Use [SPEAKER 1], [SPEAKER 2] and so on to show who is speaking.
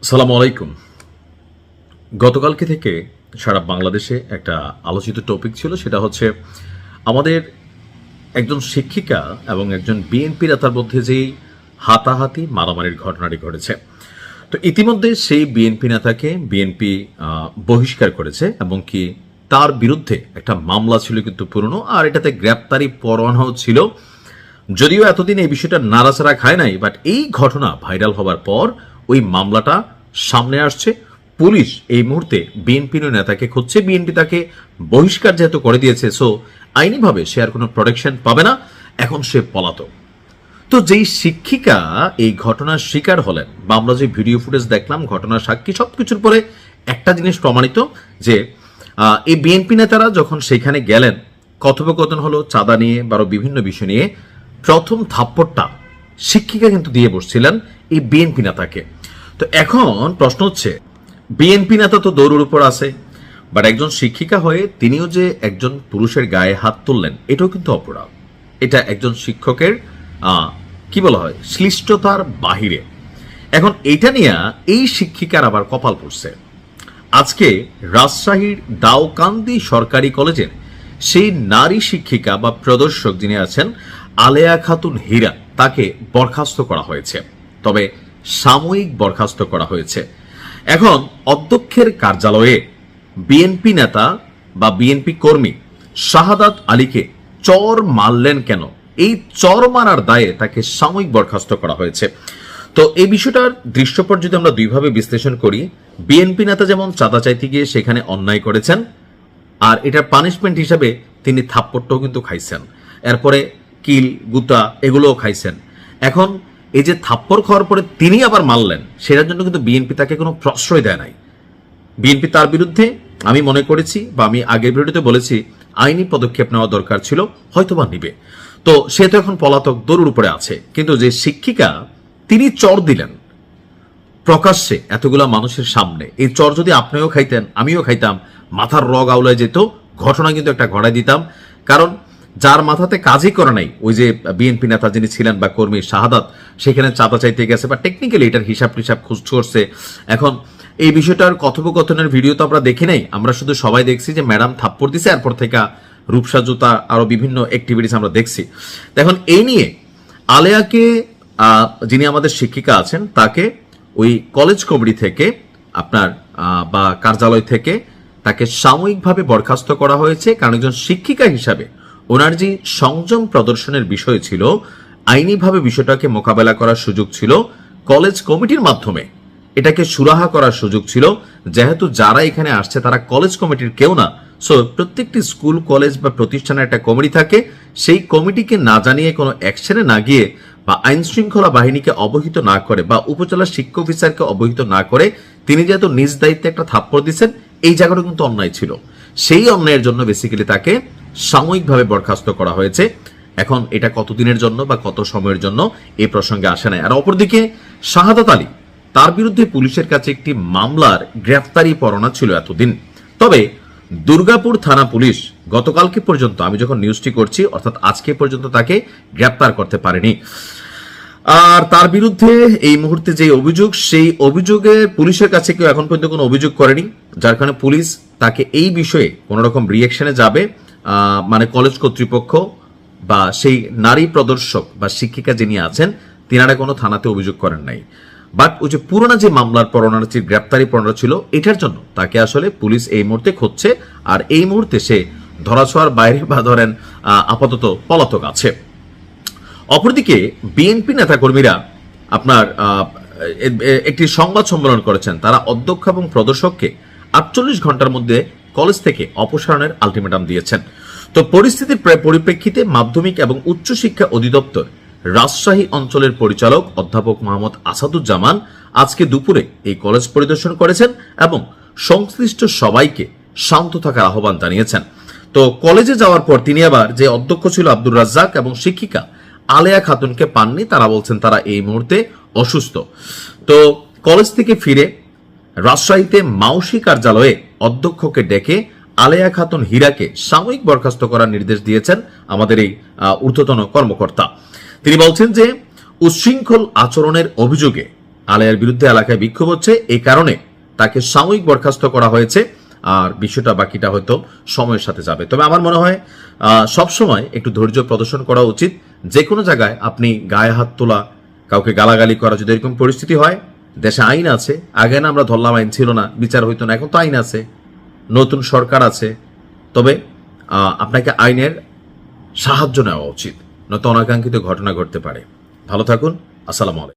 [SPEAKER 1] সালামু আলাইকুম। গতকালকে থেকে সারা বাংলাদেশে একটা আলোচিত টপিক ছিল, সেটা হচ্ছে আমাদের একজন শিক্ষিকা এবং একজন বিএনপি নেতার মধ্যে যেই হাতাহাতি মারামারির ঘটনাটি ঘটেছে। তো ইতিমধ্যে সেই বিএনপি নেতাকে বিএনপি বহিষ্কার করেছে এবং কি তার বিরুদ্ধে একটা মামলা ছিল কিন্তু পুরনো, আর এটাতে গ্রেপ্তারি পরোয়ানাও ছিল। যদিও এতদিন এই বিষয়টা নাড়াচাড়া খায় নাই, বাট এই ঘটনা ভাইরাল হবার পর ওই মামলাটা সামনে আসছে। পুলিশ এই মুহূর্তে বিএনপির নেতাকে খুঁজছে। বিএনপি তাকে বহিষ্কার যেহেতু করে দিয়েছে, সো আইনিভাবে সে আর কোনো প্রোটেকশন পাবে না, এখন সে পলাতক। তো যেই শিক্ষিকা এই ঘটনার শিকার হলেন, বা আমরা যে ভিডিও ফুটেজ দেখলাম, ঘটনার সাক্ষী, সবকিছুর পরে একটা জিনিস প্রমাণিত যে এই বিএনপি নেতারা যখন সেখানে গেলেন, কথোপকথন হলো চাঁদা নিয়ে বা বিভিন্ন বিষয় নিয়ে। প্রথম থাপ্পড়টা শিক্ষিকা কিন্তু দিয়ে বসছিলেন এই বিএনপি নেতাকে। তো এখন প্রশ্ন হচ্ছে, বিএনপি নেতা তো দৌড়ের উপর আছে, বাট একজন শিক্ষিকা হয়ে তিনিও যে একজন পুরুষের গায়ে হাত তুললেন, এটাও কিন্তু অপরাধ। এটা একজন শিক্ষকের কি বলা হয়, শ্লিষ্টতার বাহিরে। এখন এটা নিয়ে এই শিক্ষিকার আবার কপাল পড়ছে। আজকে রাজশাহীর দাউকান্দি সরকারি কলেজের সেই নারী শিক্ষিকা বা প্রদর্শক যিনি আছেন আলেয়া খাতুন হীরা, তাকে বরখাস্ত করা হয়েছে। তবে সাময়িক বরখাস্ত করা হয়েছে। এখন অধ্যক্ষের কার্যালয়ে বিএনপি নেতা বা বিএনপি কর্মী শাহাদাত আলীকে চর মারলেন কেন, এই চর মারার দায়ে তাকে সাময়িক বরখাস্ত করা হয়েছে। তো এই বিষয়টার দৃশ্যপট যদি আমরা দুইভাবে বিশ্লেষণ করি, বিএনপি নেতা যেমন চাঁদা চাইতে গিয়ে সেখানে অন্যায় করেছেন, আর এটার পানিশমেন্ট হিসাবে তিনি থাপ্পড়টাও কিন্তু খাইছেন, এরপরে কিল গুতা এগুলোও খাইছেন। এখন এই যে থাপ্পড় খাওয়ার পরে তিনি আবার মারলেন, সেটার জন্য কিন্তু বিএনপি তাকে কোনো প্রশ্রয় দেয় নাই। বিএনপি তার বিরুদ্ধে, আমি মনে করেছি বা আমি আগের ভিডিওতে বলেছি, আইনি পদক্ষেপ নেওয়া দরকার ছিল, হয়তোবা নিবে। তো সে তো এখন পলাতক, দৌড়ের উপরে আছে। কিন্তু যে শিক্ষিকা, তিনি চর দিলেন প্রকাশ্যে এতগুলা মানুষের সামনে। এই চর যদি আপনিও খাইতেন, আমিও খাইতাম, মাথার রগ আউলায় যেত, ঘটনা কিন্তু একটা ঘটাই দিতাম। কারণ যার মাথাতে কাজই করে নাই, ওই যে বিএনপি নেতা যিনি ছিলেন বা কর্মী শাহাদাত, সেখানে চাঁদা চাইতে গেছে বা টেকনিক্যালি এটার হিসাব টিসাব খুঁজ করছে। এখন এই বিষয়টার কথোপকথনের ভিডিও তো আমরা দেখি নাই, আমরা শুধু সবাই দেখছি যে ম্যাডাম থাপ্পড় দিছে, এরপর থেকে রূপসাজুতা আরো বিভিন্ন অ্যাক্টিভিটিস আমরা দেখছি। এখন এই নিয়ে আলেয়াকে, যিনি আমাদের শিক্ষিকা আছেন, তাকে ওই কলেজ কমিটি থেকে আপনার বা কার্যালয় থেকে তাকে সাময়িকভাবে বরখাস্ত করা হয়েছে। কারণ একজন শিক্ষিকা হিসাবে ওনার যে সংযম প্রদর্শনের বিষয় ছিল, আইনিভাবে বিষয়টাকে মোকাবেলা করার সুযোগ ছিল, কলেজ কমিটির মাধ্যমে এটাকে সুরাহা করার সুযোগ ছিল। যেহেতু যারা এখানে আসছে তারা কলেজ কমিটির কেউ না, সো প্রত্যেকটি স্কুল কলেজ বা প্রতিষ্ঠানের একটা কমিটি থাকে, সেই কমিটিকে না জানিয়ে কোনো অ্যাকশনে না গিয়ে বা আইন শৃঙ্খলা বাহিনীকে অবহিত না করে বা উপজেলা শিক্ষা অফিসারকে অবহিত না করে তিনি যেহেতু নিজ দায়িত্বে একটা থাপ্পড় দিচ্ছেন, এই জায়গাটা কিন্তু অন্যায় ছিল। সেই অন্যায়ের জন্য বেসিক্যালি তাকে সাময়িকভাবে বরখাস্ত করা হয়েছে। এখন এটা কতদিনের জন্য বা কত সময়ের জন্য এই প্রসঙ্গে আসে নাই। আর অপরদিকে শাহাদাত আলী, তার বিরুদ্ধে পুলিশের কাছে একটি মামলার গ্রেফতারি পরোয়ানা ছিল এতদিন। তবে দুর্গাপুর থানা পুলিশ গতকালকে পর্যন্ত, আমি যখন নিউজটি করছি অর্থাৎ আজকে পর্যন্ত, তাকে গ্রেফতার করতে পারেনি। আর তার বিরুদ্ধে এই মুহূর্তে যে অভিযোগ, সেই অভিযোগে পুলিশের কাছে কেউ এখন পর্যন্ত কোনো অভিযোগ করেনি, যার কারণে পুলিশ তাকে এই বিষয়ে কোন রকম রিয়েকশনে যাবে, মানে কলেজ কর্তৃপক্ষ বা সেই নারী প্রদর্শক বা শিক্ষিকা যিনি আছেন, তিনারা কোনো থানাতে অভিযোগ করেন নাই। বাট ওই যে পুরোনো যে মামলার পরোয়ানা, যে গ্রেপ্তারি পরোয়ানা ছিল, এটার জন্য তাকে আসলে পুলিশ এই মুহূর্তে খুঁজছে। আর এই মুহূর্তে সে ধরাছোঁয়ার বাইরে বা ধরেন আপাতত পলাতক আছে। অপরদিকে বিএনপি নেতাকর্মীরা আপনার একটি সংবাদ সম্মেলন করেছেন। তারা অধ্যক্ষ এবং প্রদর্শককে 48 ঘন্টার মধ্যে কলেজ থেকে অপসারণের আলটিমেটাম দিয়েছেন। তো পরিস্থিতির পরিপ্রেক্ষিতে মাধ্যমিক এবং উচ্চশিক্ষা অধিদপ্তর রাজশাহী অঞ্চলের পরিচালক অধ্যাপক মোহাম্মদ আসাদুজ্জামান আজকে দুপুরে এই কলেজ পরিদর্শন করেছেন এবং সংশ্লিষ্ট সবাইকে শান্ত থাকার আহ্বান জানিয়েছেন। তো কলেজে যাওয়ার পর তিনি আবার যে অধ্যক্ষ ছিল আব্দুর রাজ্জাক এবং শিক্ষিকা আলেয়া খাতুনকে পাননি। তারা বলছেন তারা এই মুহূর্তে অসুস্থ। তো কলেজ থেকে ফিরে রাজশাহীতে মাউসী কার্যালয়ে অধ্যক্ষকে ডেকে আলেয়া খাতুন হীরাকে সাময়িক বরখাস্ত করার নির্দেশ দিয়েছেন আমাদের এই ঊর্ধ্বতন কর্মকর্তা। তিনি বলছেন যে উচ্ছৃঙ্খল আচরণের অভিযোগে আলেয়ার বিরুদ্ধে এলাকায় বিক্ষোভ হচ্ছে, এই কারণে তাকে সাময়িক বরখাস্ত করা হয়েছে। আর বিষয়টা বাকিটা হয়তো সময়ের সাথে যাবে। তবে আমার মনে হয় সবসময় একটু ধৈর্য প্রদর্শন করা উচিত। যে কোনো জায়গায় আপনি গায়ে হাত তোলা, কাউকে গালাগালি করা, যদি এরকম পরিস্থিতি হয়, দেশে আইন আছে। আগে না আমরা ধরলাম আইন ছিল না, বিচার হইতো না, এখন তো আইন আছে, নতুন সরকার আছে। তবে আপনাকে আইনের সাহায্য নেওয়া উচিত, নয়তো অনাকাঙ্ক্ষিত ঘটনা ঘটতে পারে। ভালো থাকুন। আসসালামু আলাইকুম।